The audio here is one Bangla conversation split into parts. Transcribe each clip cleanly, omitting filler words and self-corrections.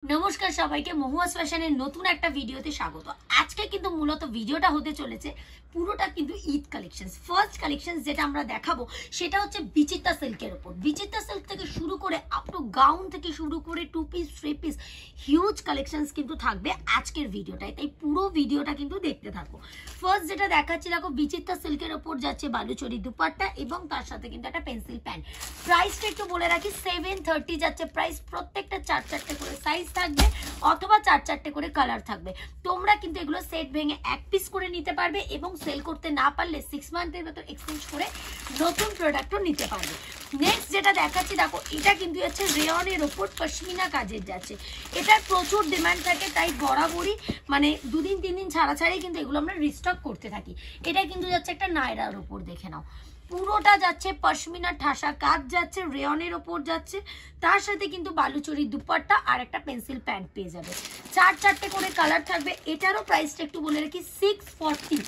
নমস্কার সবাইকে মহুয়াস ফ্যাশনের নতুন একটা ভিডিওতে স্বাগত। আজকে কিন্তু মূলত ভিডিওটা হতে চলেছে পুরোটা কিন্তু ঈদ কালেকশনস। ফার্স্ট কালেকশনস যেটা আমরা দেখাবো সেটা হচ্ছে বিচিত্রা সিল্কের উপর। বিচিত্রা সিল্ক থেকে শুরু করে আপ টু গাউন থেকে শুরু করে 2 পিস 3 পিস হিউজ কালেকশনস কিন্তু থাকবে আজকের ভিডিওটায়, তাই পুরো ভিডিওটা কিন্তু দেখতে থাকো। ফার্স্ট যেটা দেখাচ্ছি দেখো, বিচিত্রা সিল্কের উপর যাচ্ছে বালুচরি দুপাট্টা এবং তার সাথে কিন্তু একটা পেন্সিল প্যান্ট। প্রাইসটা একটু বলে রাখি, 730 যাচ্ছে প্রাইস। প্রত্যেকটা 4-4টে করে সাইজ থাকবে অথবা 4-4টে করে কালার থাকবে। তোমরা কিন্তু এগুলো সেট ভেঙে এক পিস করে নিতে পারবে এবং সেল করতে না পারলে 6 মান্থের ভেতর এক্সচেঞ্জ করে নতুন প্রোডাক্টও নিতে পারবে। নেক্সট যেটা দেখাচ্ছি দেখো, এটা কিন্তু হচ্ছে রেয়নের ওপর পশমিনা কাজের যাচ্ছে। এটার প্রচুর ডিমান্ড থাকে, তাই বরাবরই মানে 2 দিন 3 দিন ছাড়া ছাড়াই কিন্তু এগুলো আমরা রিস্টক করতে থাকি। এটা কিন্তু যাচ্ছে একটা নায়রার ওপর, দেখে নাও পুরোটা যাচ্ছে পশমিনা ঠাসা কাজ যাচ্ছে, রেয়নের ওপর যাচ্ছে, তার সাথে কিন্তু বালুচরি দুপাট্টা আর একটা পেন্সিল প্যান্ট পেয়ে যাবে। 4-4টে করে কালার থাকবে। এটারও প্রাইসটা একটু বলে রাখি 640।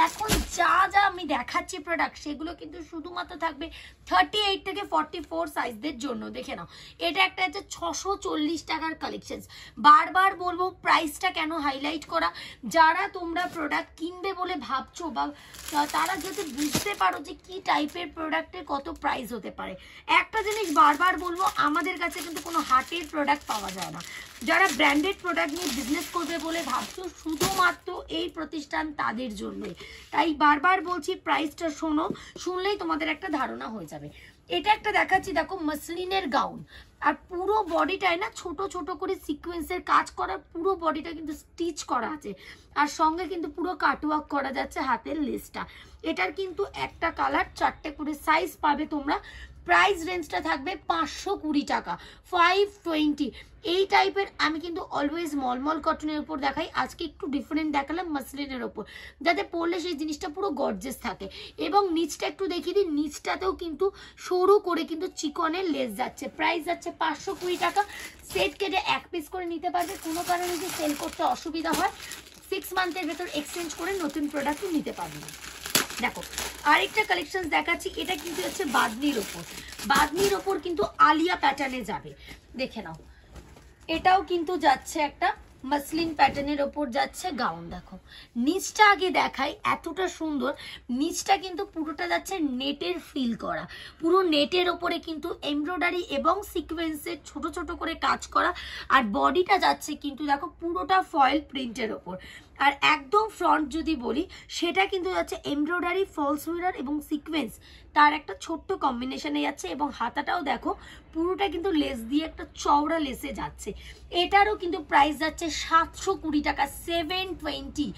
এখন যা যা আমি দেখাচ্ছি প্রোডাক্ট সেগুলো কিন্তু শুধুমাত্র থাকবে 38 থেকে 44 সাইজদের জন্য। দেখে নাও, এটা একটা হচ্ছে 640 টাকার কালেকশন। বারবার বলবো প্রাইসটা কেন হাইলাইট করা, যারা তোমরা প্রোডাক্ট কিনবে বলে ভাবছো বা তারা যদি বুঝতে পারো যে কি টাইপের প্রোডাক্টের কত প্রাইস হতে পারে। একটা জিনিস বারবার বলবো, আমাদের কাছে কিন্তু কোনো হাটের প্রোডাক্ট পাওয়া যায় না। যারা ব্র্যান্ডেড প্রোডাক্ট নিয়ে বিজনেস করবে বলে ভাবছো, শুধুমাত্র এই প্রতিষ্ঠান তাদের জন্যই। তাই বারবার বলছি প্রাইসটা শোনো, শুনলেই তোমাদের একটা ধারণা হয়ে যাবে। এটা একটা দেখাচ্ছি দেখো, মসলিনের গাউন, আর পুরো বডিটায় না ছোট ছোট করে সিকোয়েন্সের কাজ করা, পুরো বডিটা কিন্তু স্টিচ করা আছে, আর সঙ্গে কিন্তু পুরো কাটওয়ার্ক করা যাচ্ছে হাতের লেসটা। এটার কিন্তু একটা কালার 4টে করে সাইজ পাবে তোমরা। প্রাইস রেঞ্জটা থাকবে 520 টাকা, 520। এই টাইপের আমি কিন্তু অলওয়েজ মলমল কটনের উপর দেখাই, আজকে একটু ডিফারেন্ট দেখালাম মসলিনের ওপর, যাতে পরলে সেই জিনিসটা পুরো গর্জেস থাকে। এবং নিচটা একটু দেখিয়ে দিই, নিচটাতেও কিন্তু সরু করে কিন্তু চিকনের লেস যাচ্ছে। প্রাইস যাচ্ছে 520 টাকা। সেট কেটে এক পিস করে নিতে পারবে, কোনো কারণে যদি সেল করতে অসুবিধা হয় 6 মান্থের ভেতর এক্সচেঞ্জ করে নতুন প্রোডাক্টও নিতে পারবে। দেখো আরেকটা কালেকশন দেখাচ্ছি, এটা কিন্তু হচ্ছে বাদনির ওপর। বাদনির ওপর কিন্তু আলিয়া প্যাটার্নে যাবে, দেখে নাও। এটাও কিন্তু যাচ্ছে একটা মসলিন প্যাটার্নের ওপর যাচ্ছে গাউন। দেখো নিচটা আগে দেখাই, এতটা সুন্দর। নিচটা কিন্তু পুরোটা যাচ্ছে নেটের ফিল করা, পুরো নেটের ওপরে কিন্তু এমব্রয়ডারি এবং সিকোয়েন্সের ছোট ছোট করে কাজ করা, আর বডিটা যাচ্ছে কিন্তু দেখো পুরোটা ফয়েল প্রিন্টের ওপর। আর একদম ফ্রন্ট যদি বলি, সেটা কিন্তু যাচ্ছে এমব্রয়ডারি, ফলস মিরর এবং সিকোয়েন্স, তার একটা ছোট্ট কম্বিনেশনে যাচ্ছে। এবং হাতাটাও দেখো পুরোটা কিন্তু লেস দিয়ে একটা চওড়া লেসে যাচ্ছে। এটারও কিন্তু প্রাইস যাচ্ছে 720 টাকা, 720।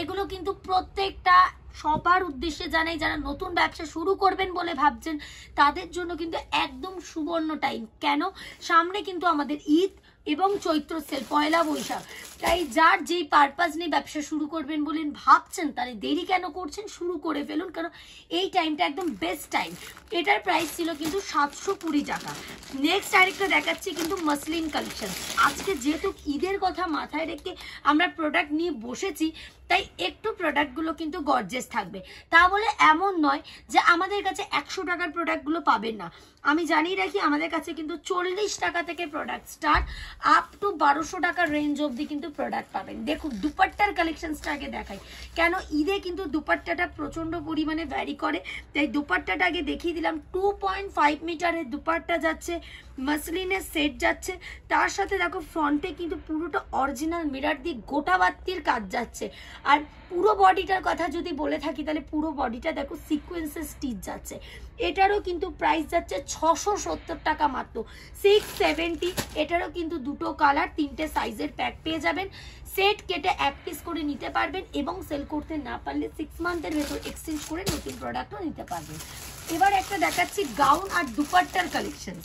এগুলো কিন্তু প্রত্যেকটা সবার উদ্দেশ্যে জানাই, যারা নতুন ব্যবসা শুরু করবেন বলে ভাবছেন তাদের জন্য কিন্তু একদম সুবর্ণ টাইম। কেন, সামনে কিন্তু আমাদের ঈদ এবং চৈত্র সেল, পয়লা বৈশাখ। তাই যার যেই পারপাস নিয়ে ব্যবসা শুরু করবেন বলেন ভাবছেন, তাহলে দেরি কেন করছেন, শুরু করে ফেলুন, কারণ এই টাইমটা একদম বেস্ট টাইম। এটার প্রাইস ছিল কিন্তু 720 টাকা। নেক্সট আরেকটা দেখাচ্ছি কিন্তু মসলিন কালেকশন। আজকে যেহেতু ঈদের কথা মাথায় রেখে আমরা প্রোডাক্ট নিয়ে বসেছি, তাই একটু প্রোডাক্টগুলো কিন্তু গর্জেস থাকবে। তা বলে এমন নয় যে আমাদের কাছে 100 টাকার প্রোডাক্টগুলো পাবেন না। আমি জানিয়ে রাখি, আমাদের কাছে কিন্তু 40 টাকা থেকে প্রোডাক্ট স্টার্ট, আপ টু 1200 টাকার রেঞ্জ অবধি কিন্তু প্রোডাক্ট পাবেন। দেখুন দুপাট্টার কালেকশনসটা আগে দেখাই, কেন ঈদে কিন্তু দুপাট্টাটা প্রচণ্ড পরিমাণে ভ্যারি করে, তাই দুপাট্টাটা আগে দেখিয়ে দিলাম। 2.5 মিটারের দুপাট্টা যাচ্ছে, মসলিনের সেট যাচ্ছে, তার সাথে দেখো ফ্রন্টে কিন্তু পুরোটা অরিজিনাল মিরর দিয়ে গোটা বাত্তির কাজ যাচ্ছে। আর পুরো বডিটার কথা যদি বলে থাকি, তাহলে পুরো বডিটা দেখো সিকোয়েন্সের স্টিচ যাচ্ছে। এটারও কিন্তু প্রাইস যাচ্ছে 670 টাকা মাত্র, 670। এটারও কিন্তু দুটো কালার, 3টে সাইজের প্যাক পেয়ে যাবেন। সেট কেটে এক পিস করে নিতে পারবেন এবং সেল করতে না পারলে 6 মান্থের ভেতর এক্সচেঞ্জ করে নতুন প্রোডাক্টও নিতে পারবেন। এবার একটা দেখাচ্ছি গাউন আর দুপাট্টার কালেকশন।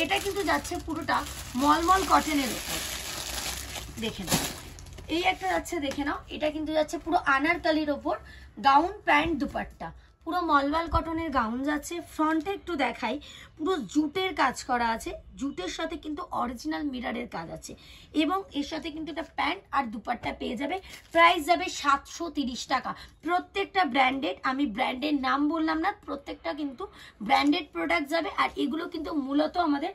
এটা কিন্তু যাচ্ছে পুরোটা মলমল কটনের উপর, দেখে নাও। এই একটা যাচ্ছে, দেখে নাও, এটা কিন্তু যাচ্ছে পুরো আনারকলির ওপর গাউন, প্যান্ট, দুপাট্টা, পুরো মলমল কটনের গাউন যাচ্ছে। ফ্রন্টে একটু দেখাই, পুরো জুটের কাজ করা আছে, জুটের সাথে কিন্তু অরিজিনাল মিররের কাজ আছে এবং এর সাথে কিন্তু একটা প্যান্ট আর দুপাট্টা পেয়ে যাবে। প্রাইস যাবে 730 টাকা। প্রত্যেকটা ব্র্যান্ডেড, আমি ব্র্যান্ডের নাম বললাম না, প্রত্যেকটা কিন্তু ব্র্যান্ডেড প্রোডাক্ট যাবে। আর এগুলো কিন্তু মূলত আমাদের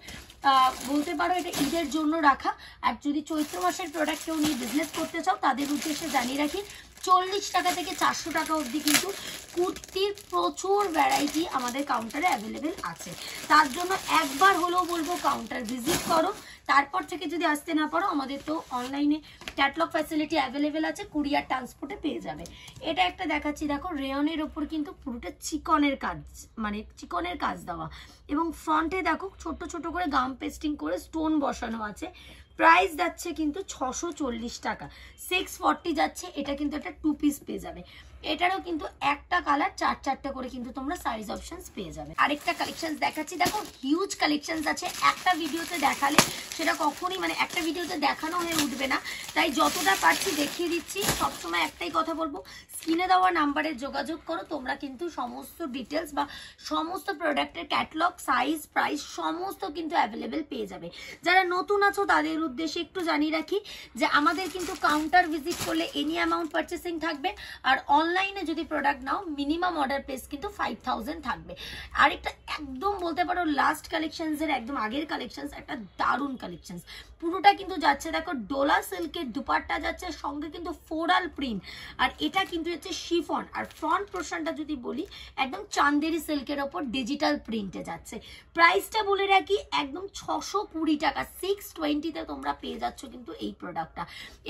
বলতে পারো এটা ঈদের জন্য রাখা। আর যদি চৈত্র মাসের প্রোডাক্ট কেউ নিয়ে বিজনেস করতে চাও তাদের উদ্দেশ্যে জানিয়ে রাখি 40 টাকা থেকে 400 টাকা অবধি কিন্তু কুর্তির প্রচুর ভ্যারাইটি আমাদের কাউন্টারে অ্যাভেলেবেল আছে। তার জন্য একবার হলেও বলবো কাউন্টার ভিজিট করো। তারপর থেকে যদি আসতে না পারো আমাদের তো অনলাইনে ক্যাটলগ ফ্যাসিলিটি অ্যাভেলেবেল আছে, কুরিয়ার ট্রান্সপোর্টে পেয়ে যাবে। এটা একটা দেখাচ্ছি, দেখো রেয়নের ওপর কিন্তু পুরোটা চিকনের কাজ, মানে চিকনের কাজ দেওয়া এবং ফ্রন্টে দেখো ছোট ছোট করে গাম পেস্টিং করে স্টোন বসানো আছে। প্রাইস যাচ্ছে কিন্তু 640 টাকা, 640 যাচ্ছে। এটা কিন্তু একটা 2 পিস পেয়ে যাবে। এটারও কিন্তু একটা কালার 4-4টে করে কিন্তু তোমরা সাইজ অপশনস পেয়ে যাবে। আরেকটা কালেকশনস দেখাচ্ছি, দেখো হিউজ কালেকশনস আছে। একটা ভিডিওতে দেখালে সেটা কখনোই মানে একটা ভিডিওতে দেখানো হয়ে উঠবে না, তাই যতটা পারছি দেখিয়ে দিচ্ছি। সবসময় একটাই কথা বলবো, স্ক্রিনে দেওয়া নাম্বারে যোগাযোগ করো, তোমরা কিন্তু সমস্ত ডিটেলস বা সমস্ত প্রোডাক্টের ক্যাটালগ, সাইজ, প্রাইস সমস্ত কিন্তু অ্যাভেলেবেল পেয়ে যাবে। যারা নতুন আছো তাদের উদ্দেশ্যে একটু জানিয়ে রাখি যে আমাদের কিন্তু কাউন্টার ভিজিট করলে এনি অ্যামাউন্ট পারচেসিং থাকবে, আর অনলাইনে যদি প্রোডাক্ট নাও মিনিমাম অর্ডার প্রাইস কিন্তু 5000 থাকবে। আরেকটা একদম বলতে পারো লাস্ট কালেকশনস এর একদম আগের কালেকশনস, একটা দারুণ কালেকশনস। পুরোটা কিন্তু যাচ্ছে দেখো ডোলা সিল্কের দুপাট্টা যাচ্ছে, সঙ্গে কিন্তু ফ্লোরাল প্রিন্ট, আর এটা কিন্তু হচ্ছে শিফন। আর ফ্রন্ট পোর্শনটা যদি বলি একদম চান্দেরি সিল্কের ওপর ডিজিটাল প্রিন্টে যাচ্ছে। প্রাইসটা বলে রাখি একদম 620 টাকা, 620-তে তোমরা পেয়ে যাচ্ছ কিন্তু এই প্রোডাক্টটা।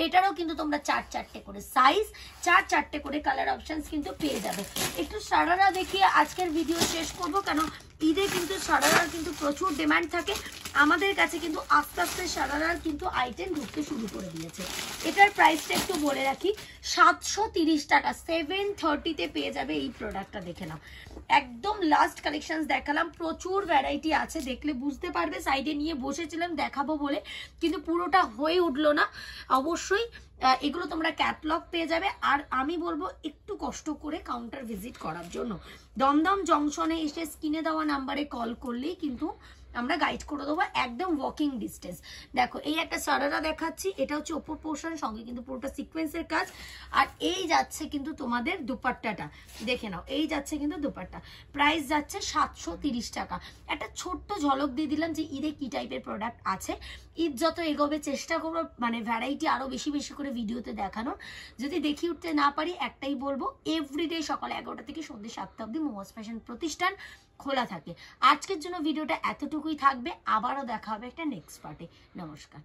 এটারও কিন্তু তোমরা 4-4টে করে সাইজ, 4-4টে করে কালার অপশনস কিন্তু পেয়ে যাবে। একটু সারারা দেখিয়ে আজকের ভিডিও শেষ করবো, কেন ঈদে কিন্তু সারারার কিন্তু প্রচুর ডিমান্ড থাকে। আমাদের কাছে কিন্তু আস্তে আস্তে সারারার কিন্তু আইটেম ঢুকতে শুরু করে দিয়েছে। এটার প্রাইসটা একটু বলে রাখি 730 টাকা, 730-তে পেয়ে যাবে এই প্রোডাক্টটা। দেখে নাও, একদম লাস্ট কালেকশনস দেখালাম, প্রচুর ভ্যারাইটি আছে, দেখলে বুঝতে পারবে। সাইডে নিয়ে বসেছিলাম দেখাবো বলে, কিন্তু পুরোটা হয়ে উঠলো না। অবশ্যই এগুলো তোমরা ক্যাটলগ পেয়ে যাবে। আর আমি বলবো একটু কষ্ট করে কাউন্টার ভিজিট করার জন্য দমদম জংশনে এসে স্ক্রিনে দেওয়া নাম্বারে কল করলেই কিন্তু আমরা গাইড করে দেবো, একদম ওয়াকিং ডিস্টেন্স। দেখো এই একটা সারারা দেখাচ্ছি, এটা হচ্ছে ওপর পোর্শন, সঙ্গে কিন্তু পুরোটা সিকোয়েন্সের কাজ। আর এই যাচ্ছে কিন্তু তোমাদের দুপাট্টাটা, দেখে নাও এই যাচ্ছে কিন্তু দুপাট্টা। প্রাইস যাচ্ছে 730 টাকা। একটা ছোট্ট ঝলক দিয়ে দিলাম যে ঈদে কি টাইপের প্রোডাক্ট আছে। ঈদ যত এগোবে চেষ্টা করবো মানে ভ্যারাইটি আরো বেশি বেশি করে ভিডিওতে দেখানোর। যদি দেখিয়ে উঠতে না পারি একটাই বলবো, এভরিডে সকাল 11টা থেকে সন্ধ্যে 7টা অবধি মোমোস ফ্যাশন প্রতিষ্ঠান খোলা থাকে। আজকের জন্য ভিডিওটা এতটুকুই থাকবে, আবারও দেখা হবে একটা নেক্সট পার্টে। নমস্কার।